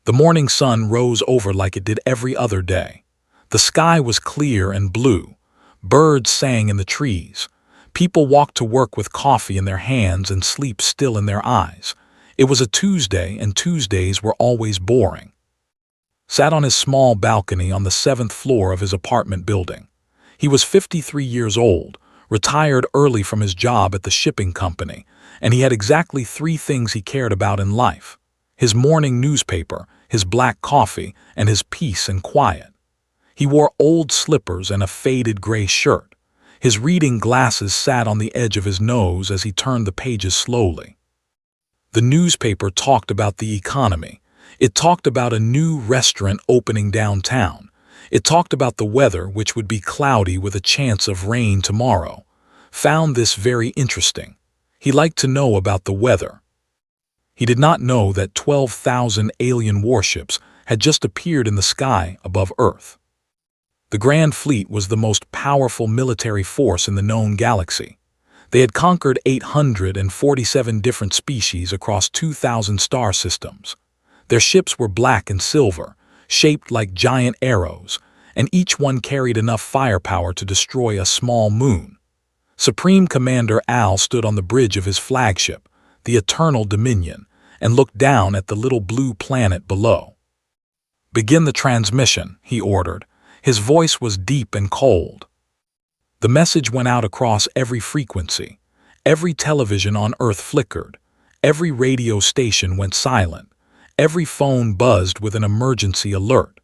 The morning sun rose over like it did every other day. The sky was clear and blue. Birds sang in the trees. People walked to work with coffee in their hands and sleep still in their eyes. It was a Tuesday, and Tuesdays were always boring. Sat on his small balcony on the 7th floor of his apartment building. He was 53 years old, retired early from his job at the shipping company, and he had exactly 3 things he cared about in life: his morning newspaper, his black coffee, and his peace and quiet. He wore old slippers and a faded gray shirt. His reading glasses sat on the edge of his nose as he turned the pages slowly. The newspaper talked about the economy. It talked about a new restaurant opening downtown. It talked about the weather, which would be cloudy with a chance of rain tomorrow. Found this very interesting. He liked to know about the weather. He did not know that 12,000 alien warships had just appeared in the sky above Earth. The Grand Fleet was the most powerful military force in the known galaxy. They had conquered 847 different species across 2,000 star systems. Their ships were black and silver, shaped like giant arrows, and each one carried enough firepower to destroy a small moon. Supreme Commander Al stood on the bridge of his flagship, the Eternal Dominion, and looked down at the little blue planet below. "Begin the transmission," he ordered. His voice was deep and cold. The message went out across every frequency. Every television on Earth flickered. Every radio station went silent. Every phone buzzed with an emergency alert.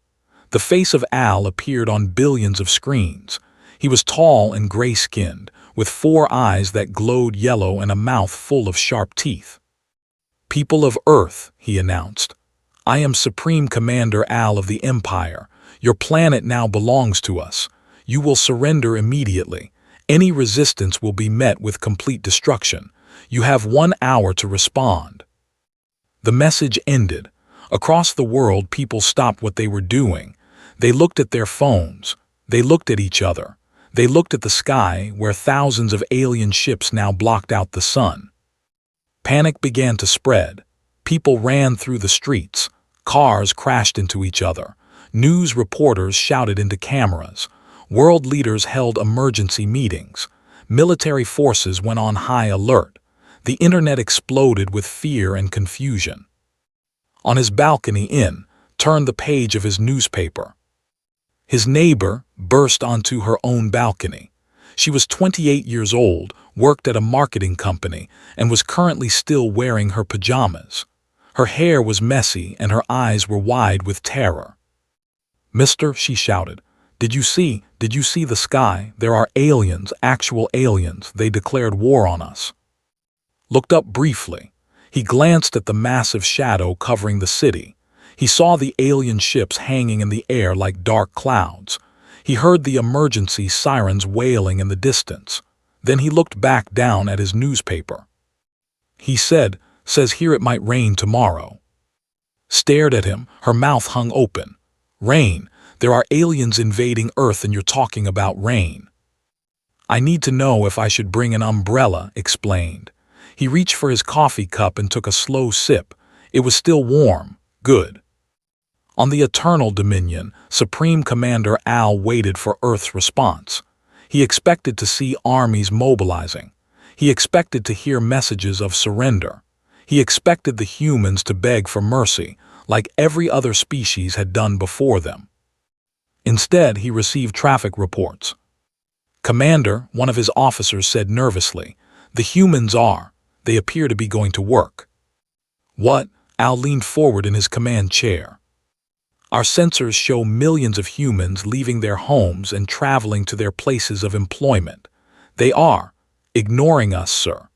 The face of Al appeared on billions of screens. He was tall and gray-skinned, with 4 eyes that glowed yellow and a mouth full of sharp teeth. "People of Earth," he announced, "I am Supreme Commander Al of the Empire. Your planet now belongs to us. You will surrender immediately. Any resistance will be met with complete destruction. You have 1 hour to respond." The message ended. Across the world, people stopped what they were doing. They looked at their phones. They looked at each other. They looked at the sky, where thousands of alien ships now blocked out the sun. Panic began to spread. People ran through the streets. Cars crashed into each other. News reporters shouted into cameras. World leaders held emergency meetings. Military forces went on high alert. The internet exploded with fear and confusion. On his balcony turned the page of his newspaper. His neighbor burst onto her own balcony. She was 28 years old, worked at a marketing company, and was currently still wearing her pajamas. Her hair was messy and her eyes were wide with terror. "Mister," she shouted, Did you see the sky? There are aliens, actual aliens. They declared war on us." Looked up briefly. He glanced at the massive shadow covering the city. He saw the alien ships hanging in the air like dark clouds. He heard the emergency sirens wailing in the distance. Then he looked back down at his newspaper. He says here it might rain tomorrow. Stared at him, her mouth hung open. "Rain? There are aliens invading Earth and you're talking about rain." "I need to know if I should bring an umbrella," explained. He reached for his coffee cup and took a slow sip. It was still warm. Good. On the Eternal Dominion, Supreme Commander Al waited for Earth's response. He expected to see armies mobilizing. He expected to hear messages of surrender. He expected the humans to beg for mercy, like every other species had done before them. Instead, he received traffic reports. "Commander," one of his officers said nervously, "the humans they appear to be going to work." "What?" Al leaned forward in his command chair. "Our sensors show millions of humans leaving their homes and traveling to their places of employment. They are ignoring us, sir."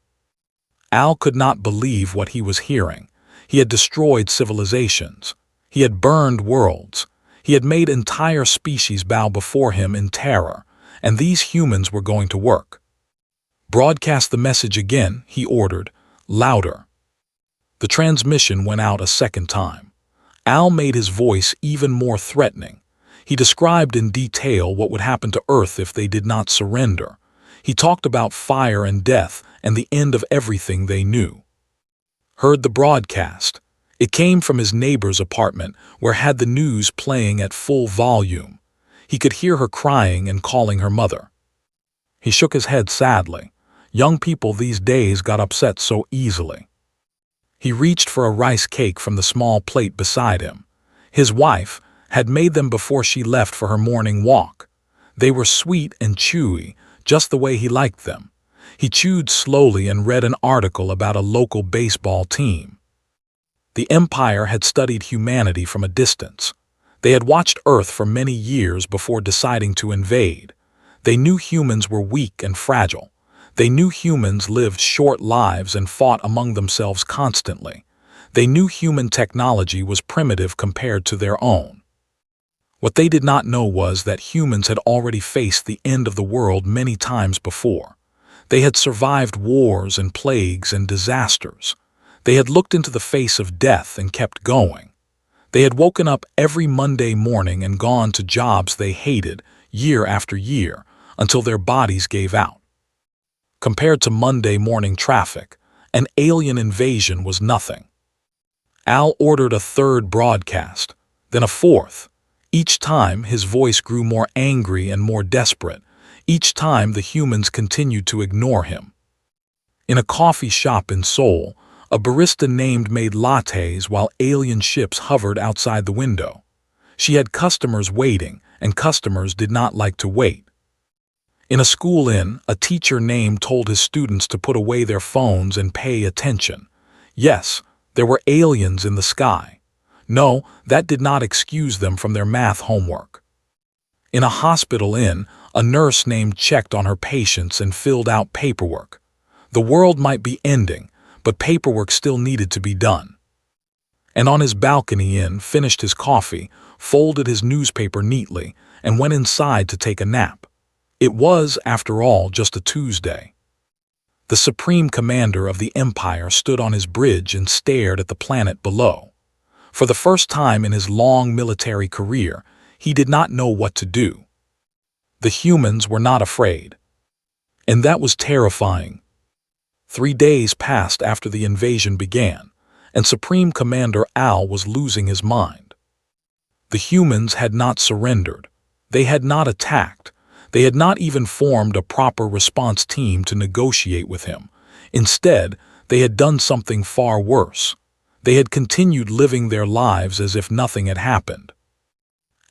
Al could not believe what he was hearing. He had destroyed civilizations. He had burned worlds. He had made entire species bow before him in terror, and these humans were going to work. "Broadcast the message again," he ordered, louder. The transmission went out a second time. Al made his voice even more threatening. He described in detail what would happen to Earth if they did not surrender. He talked about fire and death and the end of everything they knew. "Heard the broadcast. It came from his neighbor's apartment, where had the news playing at full volume. He could hear her crying and calling her mother. He shook his head sadly. Young people these days got upset so easily. He reached for a rice cake from the small plate beside him. His wife had made them before she left for her morning walk. They were sweet and chewy, just the way he liked them. He chewed slowly and read an article about a local baseball team. The Empire had studied humanity from a distance. They had watched Earth for many years before deciding to invade. They knew humans were weak and fragile. They knew humans lived short lives and fought among themselves constantly. They knew human technology was primitive compared to their own. What they did not know was that humans had already faced the end of the world many times before. They had survived wars and plagues and disasters. They had looked into the face of death and kept going. They had woken up every Monday morning and gone to jobs they hated year after year until their bodies gave out. Compared to Monday morning traffic, an alien invasion was nothing. Al ordered a third broadcast, then a fourth. Each time his voice grew more angry and more desperate. Each time the humans continued to ignore him. In a coffee shop in Seoul, a barista named made lattes while alien ships hovered outside the window. She had customers waiting, and customers did not like to wait. In a school inn, a teacher named told his students to put away their phones and pay attention. Yes, there were aliens in the sky. No, that did not excuse them from their math homework. In a hospital inn, a nurse named checked on her patients and filled out paperwork. The world might be ending, but paperwork still needed to be done. And on his balcony inn, finished his coffee, folded his newspaper neatly, and went inside to take a nap. It was, after all, just a Tuesday. The Supreme Commander of the Empire stood on his bridge and stared at the planet below. For the first time in his long military career, he did not know what to do. The humans were not afraid. And that was terrifying. 3 days passed after the invasion began, and Supreme Commander Al was losing his mind. The humans had not surrendered. They had not attacked. They had not even formed a proper response team to negotiate with him. Instead, they had done something far worse. They had continued living their lives as if nothing had happened.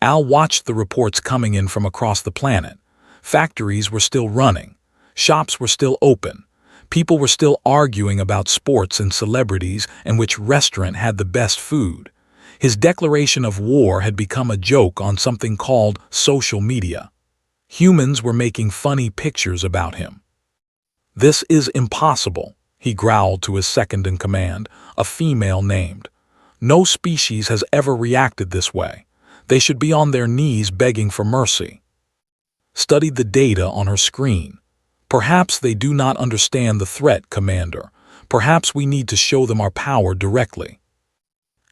Al watched the reports coming in from across the planet. Factories were still running. Shops were still open. People were still arguing about sports and celebrities and which restaurant had the best food. His declaration of war had become a joke on something called social media. Humans were making funny pictures about him. "This is impossible," he growled to his second-in-command, a female named. "No species has ever reacted this way. They should be on their knees begging for mercy." Studied the data on her screen. "Perhaps they do not understand the threat, Commander. Perhaps we need to show them our power directly."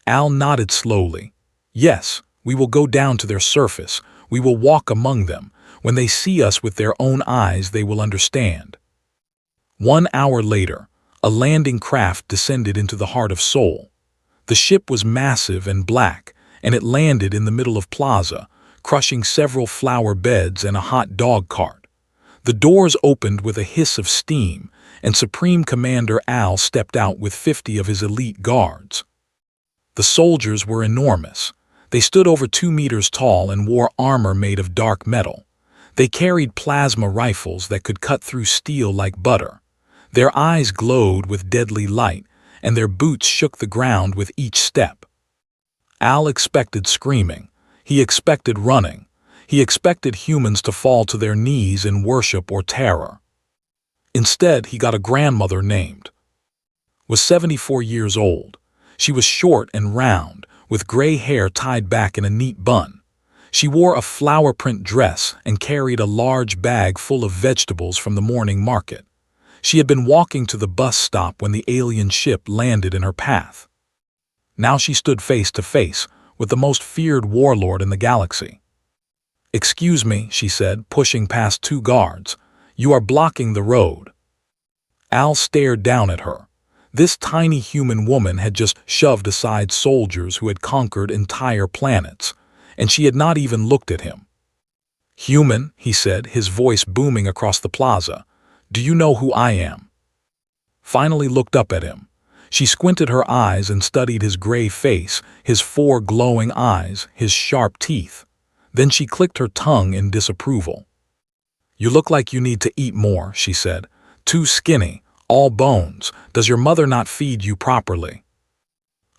Al nodded slowly. "Yes, we will go down to their surface. We will walk among them. When they see us with their own eyes, they will understand." 1 hour later, a landing craft descended into the heart of Seoul. The ship was massive and black, and it landed in the middle of Plaza, crushing several flower beds and a hot dog cart. The doors opened with a hiss of steam, and Supreme Commander Al stepped out with 50 of his elite guards. The soldiers were enormous. They stood over 2 meters tall and wore armor made of dark metal. They carried plasma rifles that could cut through steel like butter. Their eyes glowed with deadly light, and their boots shook the ground with each step. Al expected screaming. He expected running. He expected humans to fall to their knees in worship or terror. Instead, he got a grandmother named. Was 74 years old. She was short and round, with gray hair tied back in a neat bun. She wore a flower print dress and carried a large bag full of vegetables from the morning market. She had been walking to the bus stop when the alien ship landed in her path. Now she stood face to face with the most feared warlord in the galaxy. "Excuse me," she said, pushing past 2 guards. "You are blocking the road." Al stared down at her. This tiny human woman had just shoved aside soldiers who had conquered entire planets, and she had not even looked at him. "Human," he said, his voice booming across the plaza, "do you know who I am?" Finally looked up at him. She squinted her eyes and studied his gray face, his four glowing eyes, his sharp teeth. Then she clicked her tongue in disapproval. "You look like you need to eat more," she said. "Too skinny, all bones. Does your mother not feed you properly?"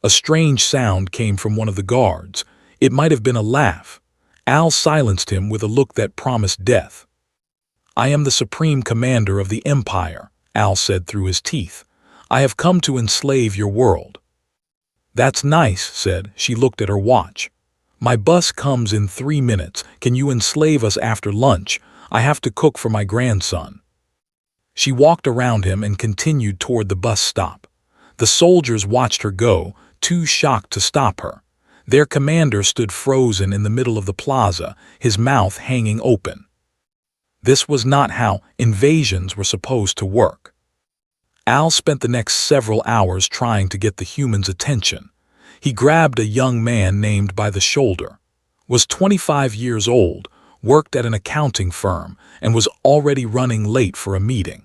A strange sound came from one of the guards. It might have been a laugh. Al silenced him with a look that promised death. "I am the Supreme Commander of the Empire," Al said through his teeth. "I have come to enslave your world." "That's nice," said. She looked at her watch. "My bus comes in 3 minutes. Can you enslave us after lunch? I have to cook for my grandson." She walked around him and continued toward the bus stop. The soldiers watched her go, too shocked to stop her. Their commander stood frozen in the middle of the plaza, his mouth hanging open. This was not how invasions were supposed to work. Al spent the next several hours trying to get the humans' attention. He grabbed a young man named by the shoulder, was 25 years old, worked at an accounting firm, and was already running late for a meeting.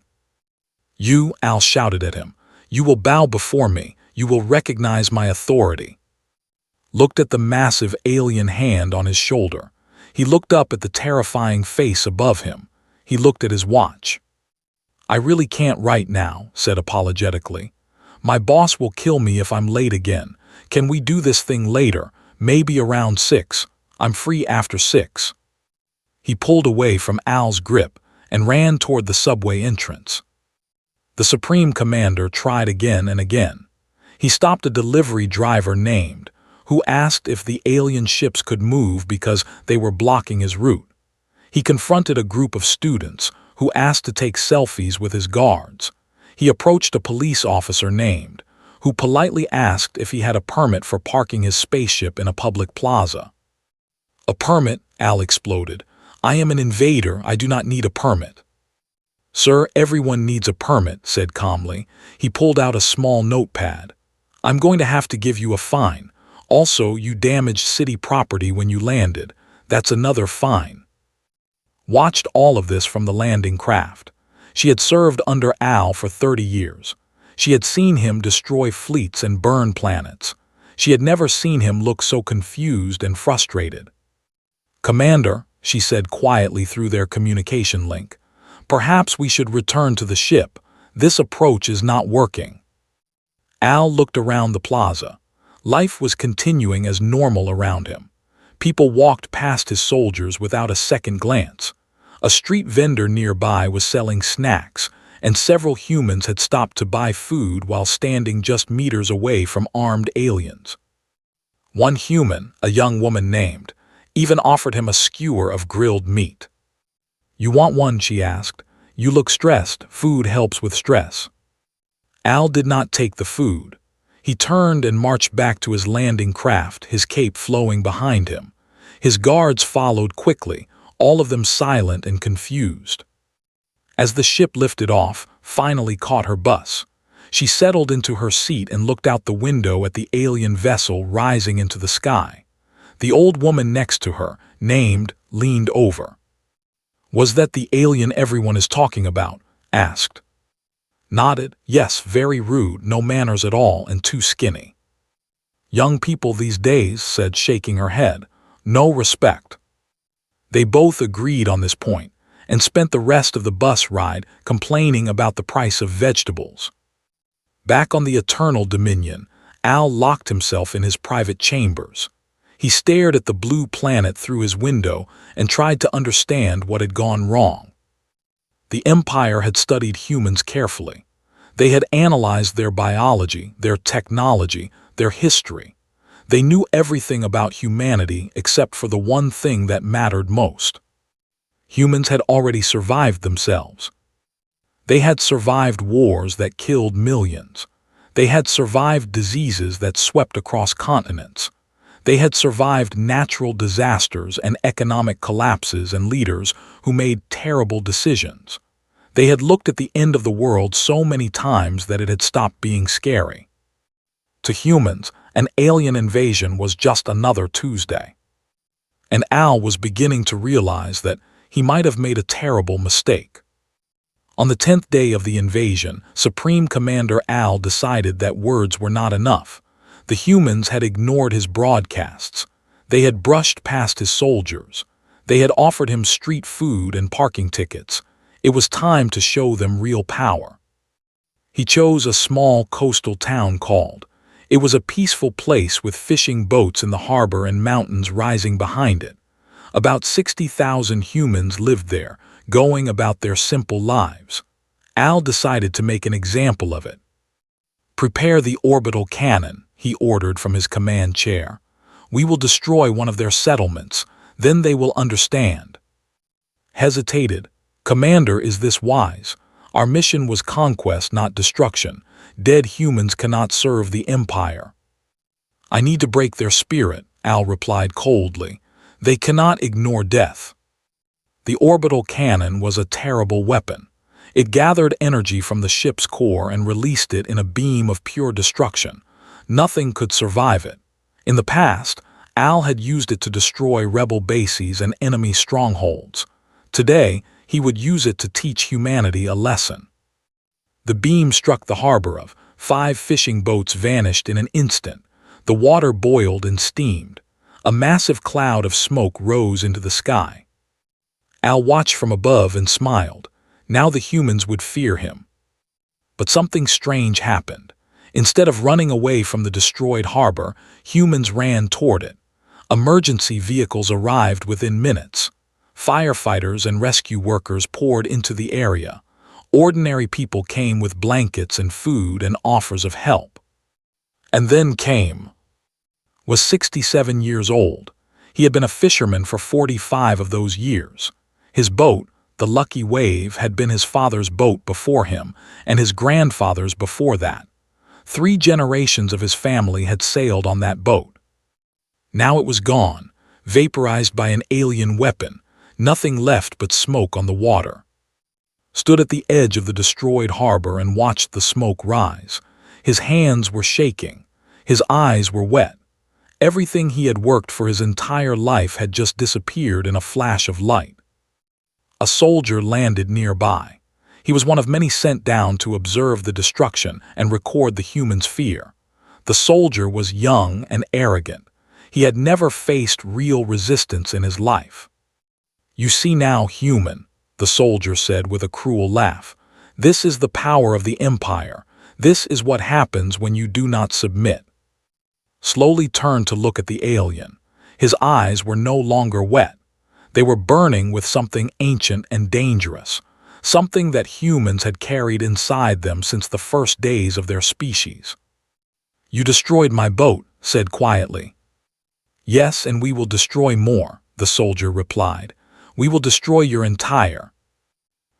"You," Al shouted at him, "you will bow before me, you will recognize my authority." Looked at the massive alien hand on his shoulder. He looked up at the terrifying face above him. He looked at his watch. "I really can't right now," said apologetically. "My boss will kill me if I'm late again. Can we do this thing later, maybe around 6? I'm free after 6. He pulled away from Al's grip and ran toward the subway entrance. The Supreme Commander tried again and again. He stopped a delivery driver named, who asked if the alien ships could move because they were blocking his route. He confronted a group of students who asked to take selfies with his guards. He approached a police officer named, who politely asked if he had a permit for parking his spaceship in a public plaza. "A permit?" Al exploded. "I am an invader. I do not need a permit." "Sir, everyone needs a permit," said calmly. He pulled out a small notepad. "I'm going to have to give you a fine. Also, you damaged city property when you landed. That's another fine." Watched all of this from the landing craft. She had served under Al for 30 years. She had seen him destroy fleets and burn planets. She had never seen him look so confused and frustrated. "Commander," she said quietly through their communication link, "perhaps we should return to the ship. This approach is not working." Al looked around the plaza. Life was continuing as normal around him. People walked past his soldiers without a second glance. A street vendor nearby was selling snacks, and several humans had stopped to buy food while standing just meters away from armed aliens. One human, a young woman named, even offered him a skewer of grilled meat. "You want one?" she asked. "You look stressed. Food helps with stress." Al did not take the food. He turned and marched back to his landing craft, his cape flowing behind him. His guards followed quickly, all of them silent and confused. As the ship lifted off, finally caught her bus. She settled into her seat and looked out the window at the alien vessel rising into the sky. The old woman next to her, named, leaned over. "Was that the alien everyone is talking about?" asked. Nodded. "Yes, very rude, no manners at all, and too skinny." "Young people these days," said, shaking her head. "No respect." They both agreed on this point, and spent the rest of the bus ride complaining about the price of vegetables. Back on the Eternal Dominion, Al locked himself in his private chambers. He stared at the blue planet through his window and tried to understand what had gone wrong. The Empire had studied humans carefully. They had analyzed their biology, their technology, their history. They knew everything about humanity except for the one thing that mattered most. Humans had already survived themselves. They had survived wars that killed millions. They had survived diseases that swept across continents. They had survived natural disasters and economic collapses and leaders who made terrible decisions. They had looked at the end of the world so many times that it had stopped being scary. To humans, an alien invasion was just another Tuesday. And Al was beginning to realize that he might have made a terrible mistake. On the 10th day of the invasion, Supreme Commander Al decided that words were not enough. The humans had ignored his broadcasts. They had brushed past his soldiers. They had offered him street food and parking tickets. It was time to show them real power. He chose a small coastal town called. It was a peaceful place with fishing boats in the harbor and mountains rising behind it. About 60,000 humans lived there, going about their simple lives. Al decided to make an example of it. "Prepare the orbital cannon," he ordered from his command chair. "We will destroy one of their settlements, then they will understand." Hesitated. "Commander, is this wise? Our mission was conquest, not destruction. Dead humans cannot serve the Empire." "I need to break their spirit," Al replied coldly. "They cannot ignore death." The orbital cannon was a terrible weapon. It gathered energy from the ship's core and released it in a beam of pure destruction. Nothing could survive it. In the past, Al had used it to destroy rebel bases and enemy strongholds. Today, he would use it to teach humanity a lesson. The beam struck the harbor of. 5 fishing boats vanished in an instant. The water boiled and steamed. A massive cloud of smoke rose into the sky. Al watched from above and smiled. Now the humans would fear him. But something strange happened. Instead of running away from the destroyed harbor, humans ran toward it. Emergency vehicles arrived within minutes. Firefighters and rescue workers poured into the area. Ordinary people came with blankets and food and offers of help. And then came. Was 67 years old. He had been a fisherman for 45 of those years. His boat, the Lucky Wave, had been his father's boat before him, and his grandfather's before that. 3 generations of his family had sailed on that boat. Now it was gone, vaporized by an alien weapon, nothing left but smoke on the water. Stood at the edge of the destroyed harbor and watched the smoke rise. His hands were shaking. His eyes were wet. Everything he had worked for his entire life had just disappeared in a flash of light. A soldier landed nearby. He was one of many sent down to observe the destruction and record the humans' fear. The soldier was young and arrogant. He had never faced real resistance in his life. "You see now, human," the soldier said with a cruel laugh. "This is the power of the Empire. This is what happens when you do not submit." Slowly turned to look at the alien. His eyes were no longer wet. They were burning with something ancient and dangerous, something that humans had carried inside them since the first days of their species. "You destroyed my boat," said quietly. "Yes, and we will destroy more," the soldier replied. "We will destroy your entire—"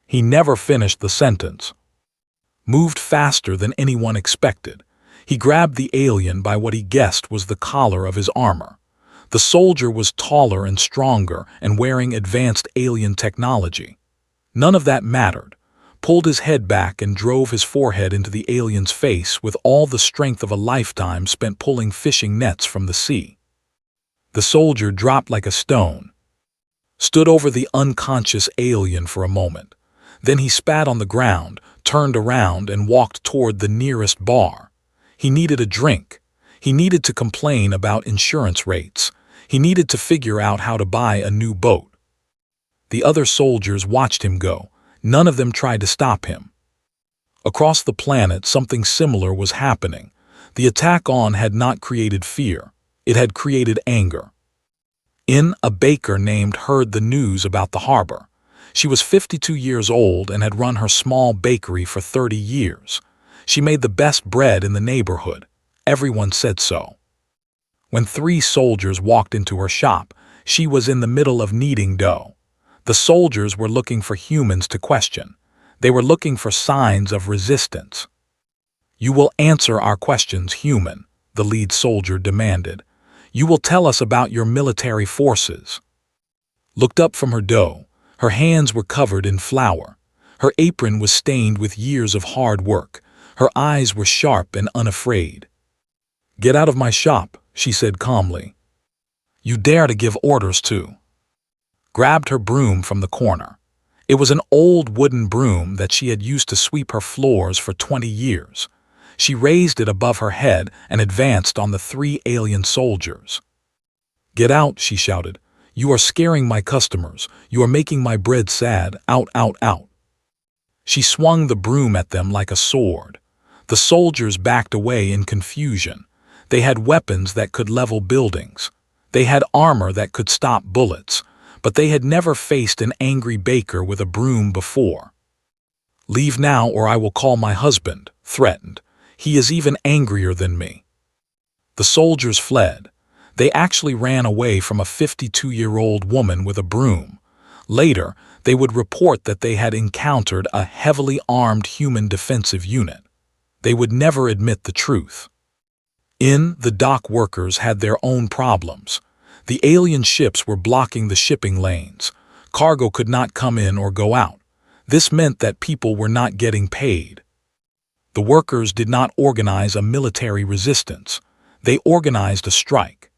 He never finished the sentence. Moved faster than anyone expected. He grabbed the alien by what he guessed was the collar of his armor. The soldier was taller and stronger and wearing advanced alien technology. None of that mattered. Pulled his head back and drove his forehead into the alien's face with all the strength of a lifetime spent pulling fishing nets from the sea. The soldier dropped like a stone. Stood over the unconscious alien for a moment. Then he spat on the ground, turned around, and walked toward the nearest bar. He needed a drink. He needed to complain about insurance rates. He needed to figure out how to buy a new boat. The other soldiers watched him go. None of them tried to stop him. Across the planet, something similar was happening. The attack on had not created fear. It had created anger. A baker named heard the news about the harbor. She was 52 years old and had run her small bakery for 30 years. She made the best bread in the neighborhood. Everyone said so. When 3 soldiers walked into her shop, she was in the middle of kneading dough. The soldiers were looking for humans to question. They were looking for signs of resistance. "You will answer our questions, human," the lead soldier demanded. "You will tell us about your military forces." Looked up from her dough. Her hands were covered in flour. Her apron was stained with years of hard work. Her eyes were sharp and unafraid. "Get out of my shop," she said calmly. "You dare to give orders to?" Grabbed her broom from the corner. It was an old wooden broom that she had used to sweep her floors for 20 years. She raised it above her head and advanced on the 3 alien soldiers. "Get out," she shouted. "You are scaring my customers. You are making my bread sad. Out, out, out." She swung the broom at them like a sword. The soldiers backed away in confusion. They had weapons that could level buildings. They had armor that could stop bullets, but they had never faced an angry baker with a broom before. "Leave now or I will call my husband," threatened. "He is even angrier than me." The soldiers fled. They actually ran away from a 52-year-old woman with a broom. Later, they would report that they had encountered a heavily armed human defensive unit. They would never admit the truth. The dock workers had their own problems. The alien ships were blocking the shipping lanes. Cargo could not come in or go out. This meant that people were not getting paid. The workers did not organize a military resistance. They organized a strike.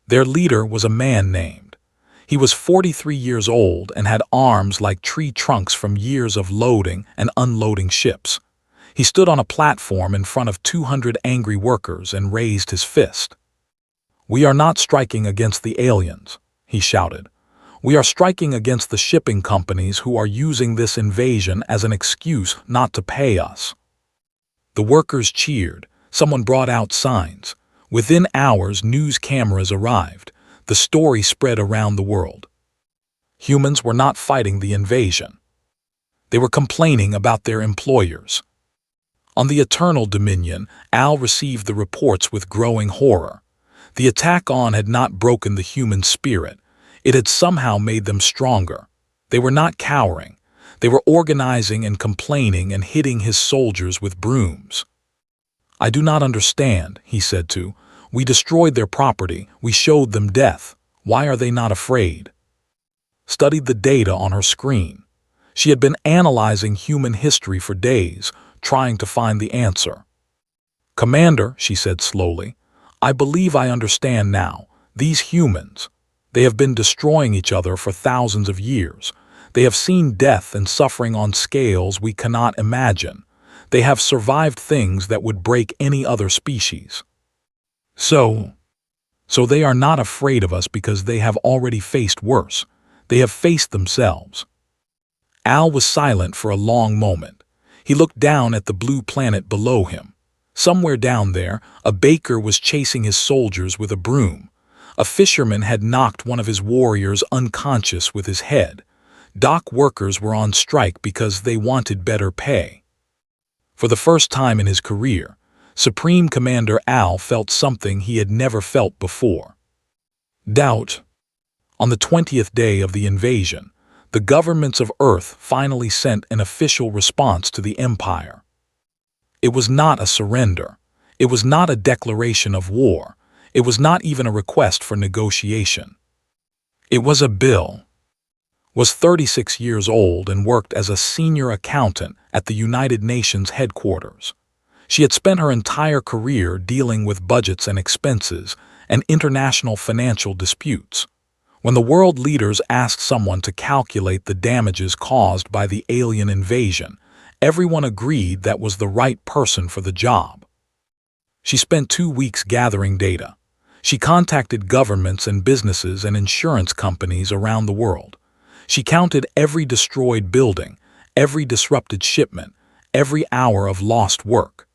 Their leader was a man named. He was 43 years old and had arms like tree trunks from years of loading and unloading ships. He stood on a platform in front of 200 angry workers and raised his fist. "We are not striking against the aliens," he shouted. "We are striking against the shipping companies who are using this invasion as an excuse not to pay us." The workers cheered. Someone brought out signs. Within hours, news cameras arrived. The story spread around the world. Humans were not fighting the invasion. They were complaining about their employers. On the Eternal Dominion, Al received the reports with growing horror. The attack on had not broken the human spirit. It had somehow made them stronger. They were not cowering. They were organizing and complaining and hitting his soldiers with brooms. "I do not understand," he said to. "We destroyed their property. We showed them death. Why are they not afraid?" Studied the data on her screen. She had been analyzing human history for days, trying to find the answer. "Commander," she said slowly, "I believe I understand now. These humans, they have been destroying each other for thousands of years. They have seen death and suffering on scales we cannot imagine. They have survived things that would break any other species. So they are not afraid of us because they have already faced worse. They have faced themselves." Al was silent for a long moment. He looked down at the blue planet below him. Somewhere down there, a baker was chasing his soldiers with a broom. A fisherman had knocked one of his warriors unconscious with his head. Dock workers were on strike because they wanted better pay. For the first time in his career, Supreme Commander Al felt something he had never felt before. Doubt. On the 20th day of the invasion, the governments of Earth finally sent an official response to the Empire. It was not a surrender. It was not a declaration of war. It was not even a request for negotiation. It was a bill. Was 36 years old and worked as a senior accountant at the United Nations headquarters. She had spent her entire career dealing with budgets and expenses and international financial disputes. When the world leaders asked someone to calculate the damages caused by the alien invasion, everyone agreed that was the right person for the job. She spent 2 weeks gathering data. She contacted governments and businesses and insurance companies around the world. She counted every destroyed building, every disrupted shipment, every hour of lost work.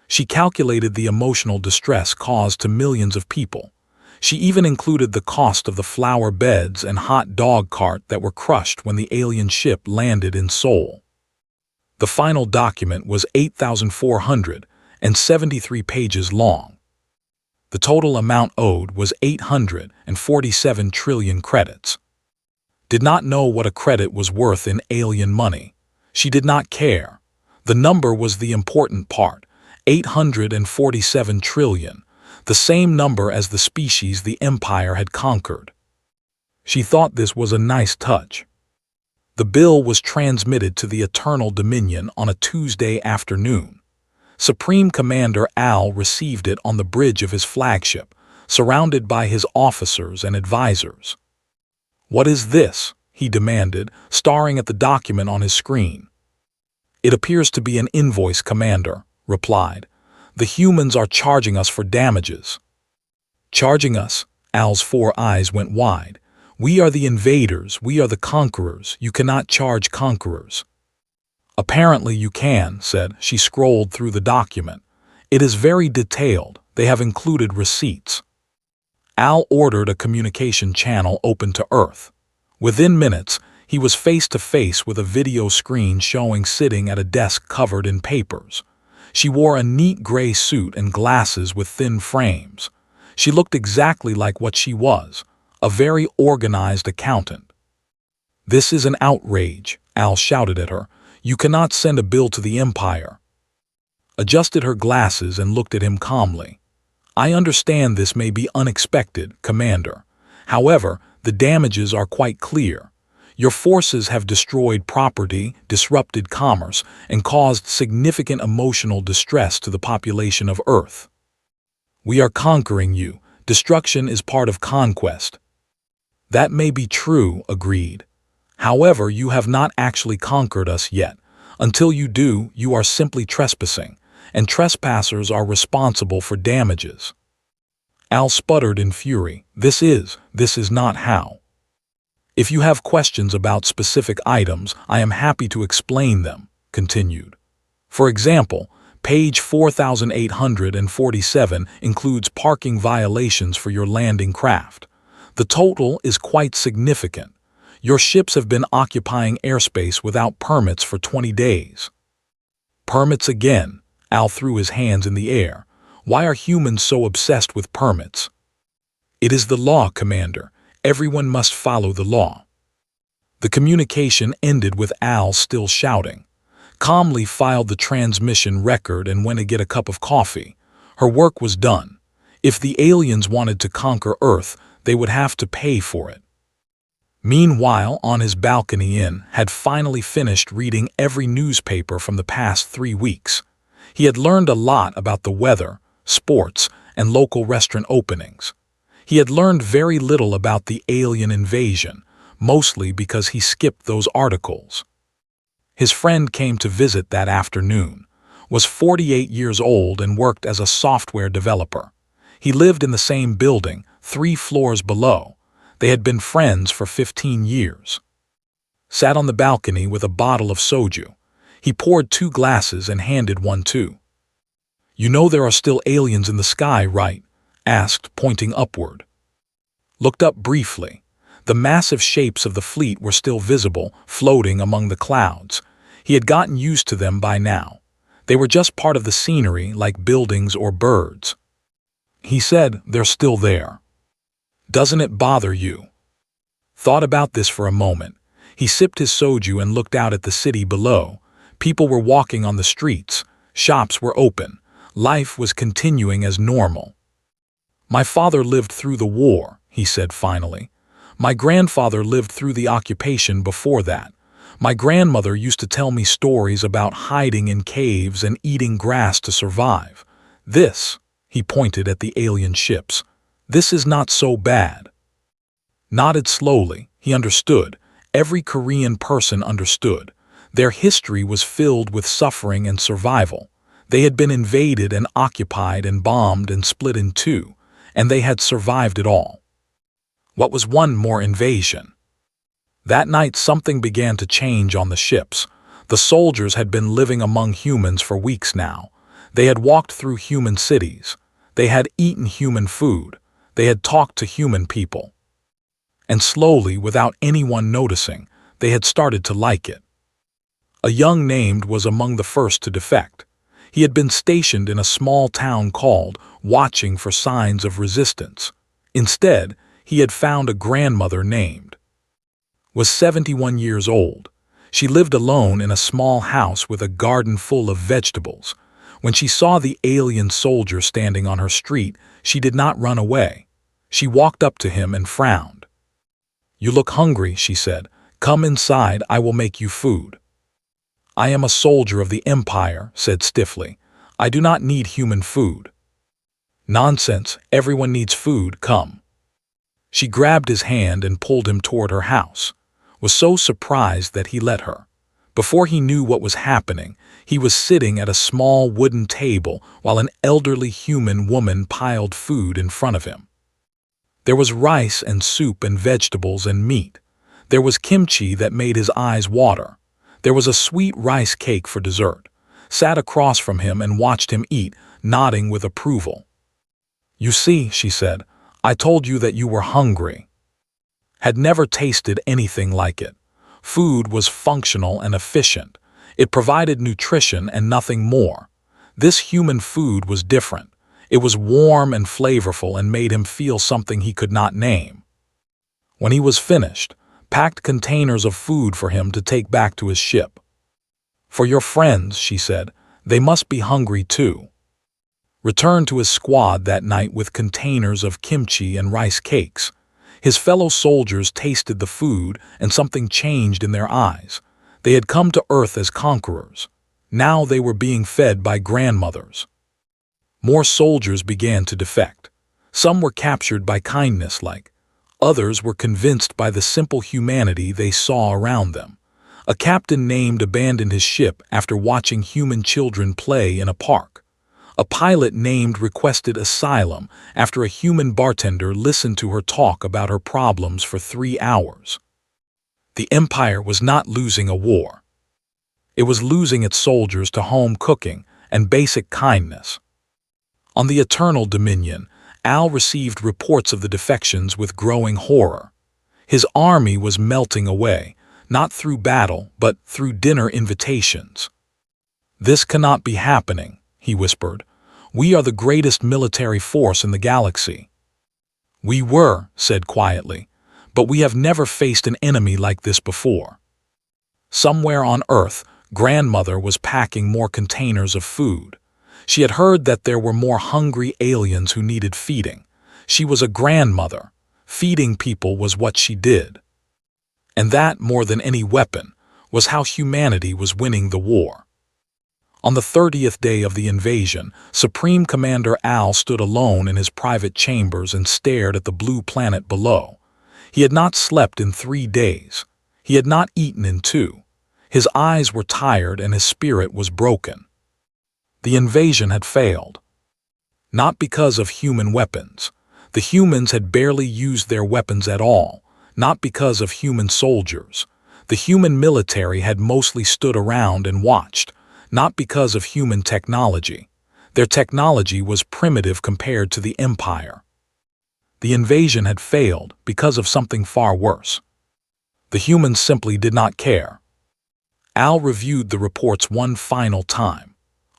She calculated the emotional distress caused to millions of people. She even included the cost of the flower beds and hot dog cart that were crushed when the alien ship landed in Seoul. The final document was 8,473 pages long. The total amount owed was 847 trillion credits. Did not know what a credit was worth in alien money. She did not care. The number was the important part, 847 trillion, the same number as the species the Empire had conquered. She thought this was a nice touch. The bill was transmitted to the Eternal Dominion on a Tuesday afternoon. Supreme Commander Al received it on the bridge of his flagship, surrounded by his officers and advisors. "What is this?" he demanded, staring at the document on his screen. "It appears to be an invoice, Commander," replied. "The humans are charging us for damages." "Charging us?" Al's 4 eyes went wide. "We are the invaders, we are the conquerors. You cannot charge conquerors." "Apparently you can," said. She scrolled through the document. "It is very detailed. They have included receipts." Al ordered a communication channel open to Earth. Within minutes, he was face to face with a video screen showing sitting at a desk covered in papers. She wore a neat gray suit and glasses with thin frames. She looked exactly like what she was, a very organized accountant. "This is an outrage," Al shouted at her. "You cannot send a bill to the Empire." Adjusted her glasses and looked at him calmly. "I understand this may be unexpected, Commander. However, the damages are quite clear. Your forces have destroyed property, disrupted commerce, and caused significant emotional distress to the population of Earth. We are conquering you. Destruction is part of conquest." "That may be true," agreed. "However, you have not actually conquered us yet. Until you do, you are simply trespassing, and trespassers are responsible for damages." Al sputtered in fury. This is not how. "If you have questions about specific items, I am happy to explain them," continued. "For example, page 4847 includes parking violations for your landing craft. The total is quite significant. Your ships have been occupying airspace without permits for 20 days. "Permits again," Al threw his hands in the air. "Why are humans so obsessed with permits?" "It is the law, Commander. Everyone must follow the law." The communication ended with Al still shouting. Calmly filed the transmission record and went to get a cup of coffee. Her work was done. If the aliens wanted to conquer Earth, they would have to pay for it. Meanwhile, on his balcony had finally finished reading every newspaper from the past 3 weeks. He had learned a lot about the weather, sports, and local restaurant openings. He had learned very little about the alien invasion, mostly because he skipped those articles. His friend came to visit that afternoon, was 48 years old and worked as a software developer. He lived in the same building, 3 floors below. They had been friends for 15 years. Sat on the balcony with a bottle of soju. He poured 2 glasses and handed one to. "You know there are still aliens in the sky, right?" asked, pointing upward. Looked up briefly. The massive shapes of the fleet were still visible, floating among the clouds. He had gotten used to them by now. They were just part of the scenery, like buildings or birds. He said, "They're still there." "Doesn't it bother you?" Thought about this for a moment. He sipped his soju and looked out at the city below. People were walking on the streets. Shops were open. Life was continuing as normal. "My father lived through the war," he said finally. "My grandfather lived through the occupation before that. My grandmother used to tell me stories about hiding in caves and eating grass to survive. This," he pointed at the alien ships, "this is not so bad." Nodded slowly. He understood. Every Korean person understood. Their history was filled with suffering and survival. They had been invaded and occupied and bombed and split in 2, and they had survived it all. What was one more invasion? That night something began to change on the ships. The soldiers had been living among humans for weeks now. They had walked through human cities. They had eaten human food. They had talked to human people. And slowly, without anyone noticing, they had started to like it. A young named was among the first to defect. He had been stationed in a small town called, watching for signs of resistance. Instead, he had found a grandmother named. Was 71 years old. She lived alone in a small house with a garden full of vegetables. When she saw the alien soldier standing on her street, she did not run away. She walked up to him and frowned. "You look hungry," she said. Come inside, I will make you food. I am a soldier of the Empire, said stiffly. I do not need human food. Nonsense, everyone needs food, come. She grabbed his hand and pulled him toward her house, was so surprised that he let her. Before he knew what was happening, he was sitting at a small wooden table while an elderly human woman piled food in front of him. There was rice and soup and vegetables and meat. There was kimchi that made his eyes water. There was a sweet rice cake for dessert. Sat across from him and watched him eat, nodding with approval. You see, she said, I told you that you were hungry. Had never tasted anything like it. Food was functional and efficient. It provided nutrition and nothing more. This human food was different. It was warm and flavorful and made him feel something he could not name. When he was finished, packed containers of food for him to take back to his ship. For your friends, she said, they must be hungry too. Returned to his squad that night with containers of kimchi and rice cakes. His fellow soldiers tasted the food and something changed in their eyes. They had come to Earth as conquerors. Now they were being fed by grandmothers. More soldiers began to defect. Some were captured by kindness others were convinced by the simple humanity they saw around them. A captain named abandoned his ship after watching human children play in a park. A pilot named requested asylum after a human bartender listened to her talk about her problems for 3 hours. The Empire was not losing a war. It was losing its soldiers to home cooking and basic kindness. On the Eternal Dominion, Al received reports of the defections with growing horror. His army was melting away, not through battle, but through dinner invitations. This cannot be happening, he whispered. We are the greatest military force in the galaxy. We were, said quietly, but we have never faced an enemy like this before. Somewhere on Earth, Grandmother was packing more containers of food. She had heard that there were more hungry aliens who needed feeding. She was a grandmother. Feeding people was what she did. And that, more than any weapon, was how humanity was winning the war. On the 30th day of the invasion, Supreme Commander Al stood alone in his private chambers and stared at the blue planet below. He had not slept in 3 days. He had not eaten in 2. His eyes were tired and his spirit was broken. The invasion had failed. Not because of human weapons. The humans had barely used their weapons at all. Not because of human soldiers. The human military had mostly stood around and watched. Not because of human technology. Their technology was primitive compared to the Empire. The invasion had failed because of something far worse. The humans simply did not care. Al reviewed the reports one final time.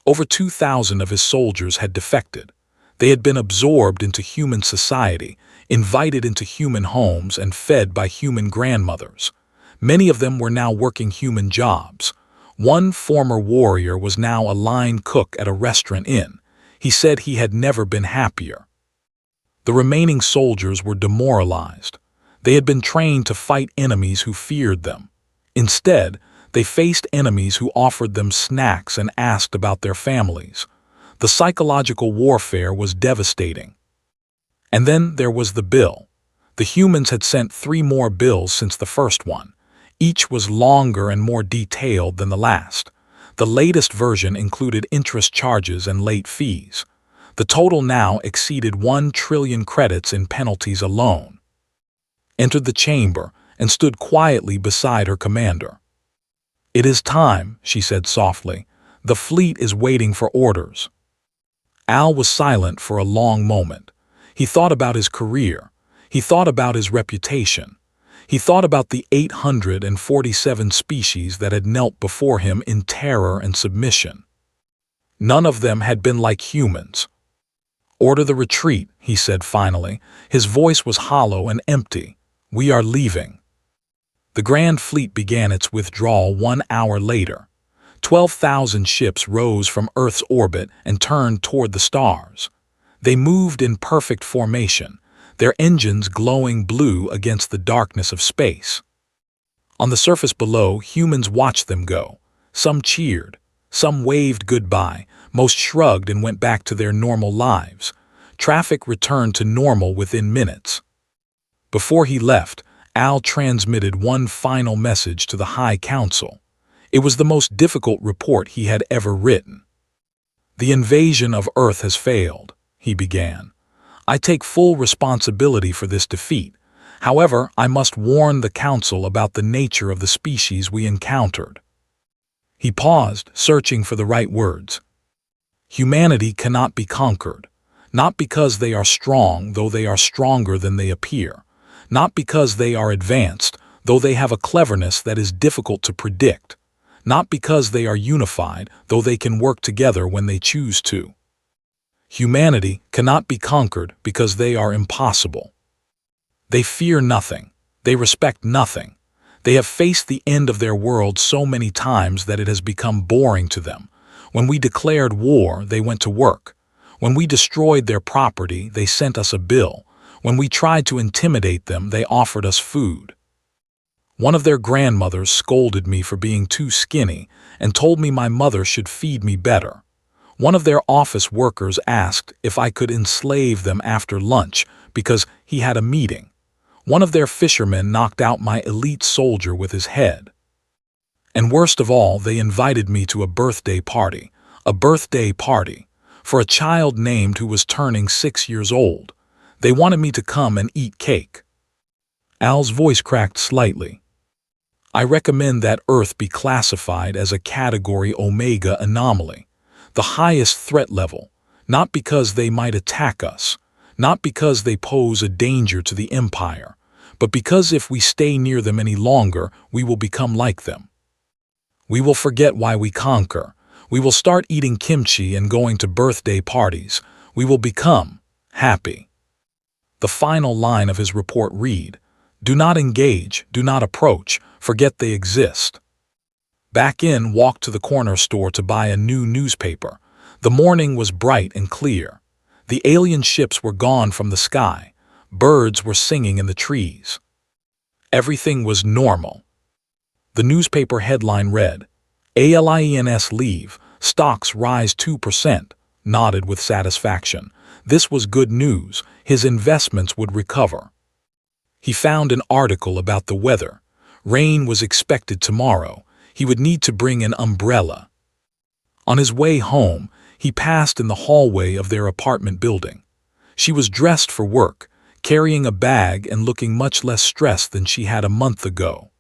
Over 2,000 of his soldiers had defected. They had been absorbed into human society, invited into human homes, and fed by human grandmothers. Many of them were now working human jobs. One former warrior was now a line cook at a restaurant inn. He said he had never been happier. The remaining soldiers were demoralized. They had been trained to fight enemies who feared them. Instead, they faced enemies who offered them snacks and asked about their families. The psychological warfare was devastating. And then there was the bill. The humans had sent 3 more bills since the first one. Each was longer and more detailed than the last. The latest version included interest charges and late fees. The total now exceeded 1 trillion credits in penalties alone. Entered the chamber and stood quietly beside her commander. It is time, she said softly. The fleet is waiting for orders. Al was silent for a long moment. He thought about his career. He thought about his reputation. He thought about the 847 species that had knelt before him in terror and submission. None of them had been like humans. Order the retreat, he said finally. His voice was hollow and empty. We are leaving. The Grand Fleet began its withdrawal 1 hour later. 12,000 ships rose from Earth's orbit and turned toward the stars. They moved in perfect formation, their engines glowing blue against the darkness of space. On the surface below, humans watched them go. Some cheered, some waved goodbye, most shrugged and went back to their normal lives. Traffic returned to normal within minutes. Before he left, Al transmitted one final message to the High Council. It was the most difficult report he had ever written. "The invasion of Earth has failed," he began. "I take full responsibility for this defeat. However, I must warn the Council about the nature of the species we encountered." He paused, searching for the right words. "Humanity cannot be conquered, not because they are strong, though they are stronger than they appear, not because they are advanced, though they have a cleverness that is difficult to predict, not because they are unified, though they can work together when they choose to. Humanity cannot be conquered because they are impossible. They fear nothing. They respect nothing. They have faced the end of their world so many times that it has become boring to them. When we declared war, they went to work. When we destroyed their property, they sent us a bill. When we tried to intimidate them, they offered us food. One of their grandmothers scolded me for being too skinny and told me my mother should feed me better. One of their office workers asked if I could enslave them after lunch because he had a meeting. One of their fishermen knocked out my elite soldier with his head. And worst of all, they invited me to a birthday party for a child named who was turning 6 years old. They wanted me to come and eat cake." Al's voice cracked slightly. "I recommend that Earth be classified as a Category Omega anomaly, the highest threat level, not because they might attack us, not because they pose a danger to the Empire, but because if we stay near them any longer, we will become like them. We will forget why we conquer. We will start eating kimchi and going to birthday parties. We will become happy." The final line of his report read, "Do not engage, do not approach, forget they exist." Back in walked to the corner store to buy a new newspaper. The morning was bright and clear. The alien ships were gone from the sky. Birds were singing in the trees. Everything was normal. The newspaper headline read, "Aliens leave, stocks rise 2%, nodded with satisfaction. This was good news. His investments would recover. He found an article about the weather. Rain was expected tomorrow. He would need to bring an umbrella. On his way home, he passed in the hallway of their apartment building. She was dressed for work, carrying a bag and looking much less stressed than she had a month ago.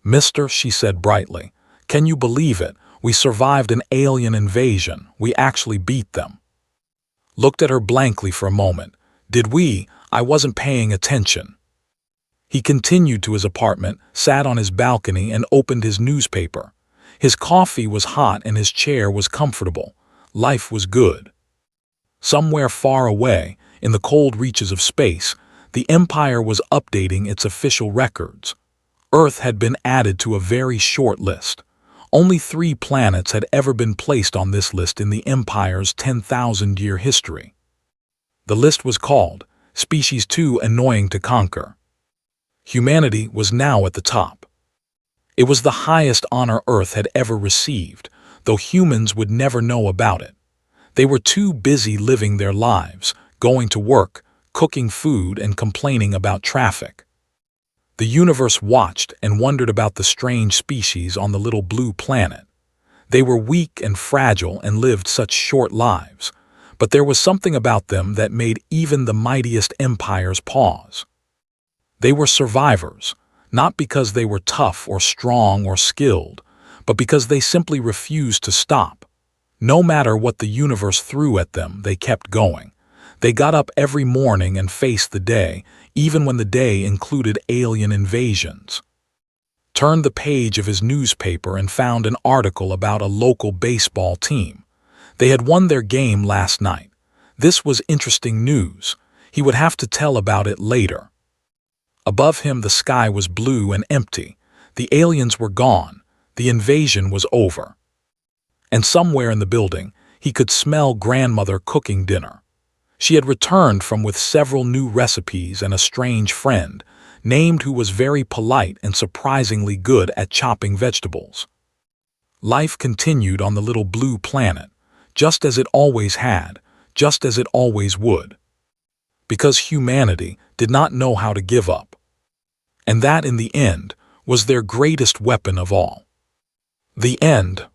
"Mister," she said brightly, "can you believe it? We survived an alien invasion. We actually beat them." Looked at her blankly for a moment. "Did we? I wasn't paying attention." He continued to his apartment, sat on his balcony, and opened his newspaper. His coffee was hot and his chair was comfortable. Life was good. Somewhere far away, in the cold reaches of space, the Empire was updating its official records. Earth had been added to a very short list. Only 3 planets had ever been placed on this list in the Empire's 10,000-year history. The list was called Species Too Annoying to Conquer. Humanity was now at the top. It was the highest honor Earth had ever received, though humans would never know about it. They were too busy living their lives, going to work, cooking food, and complaining about traffic. The universe watched and wondered about the strange species on the little blue planet. They were weak and fragile and lived such short lives, but there was something about them that made even the mightiest empires pause. They were survivors, not because they were tough or strong or skilled, but because they simply refused to stop. No matter what the universe threw at them, they kept going. They got up every morning and faced the day, even when the day included alien invasions. Turned the page of his newspaper and found an article about a local baseball team. They had won their game last night. This was interesting news. He would have to tell about it later. Above him, the sky was blue and empty. The aliens were gone. The invasion was over. And somewhere in the building, he could smell grandmother cooking dinner. She had returned with several new recipes and a strange friend, named who was very polite and surprisingly good at chopping vegetables. Life continued on the little blue planet, just as it always had, just as it always would. Because humanity did not know how to give up. And that, in the end, was their greatest weapon of all. The end.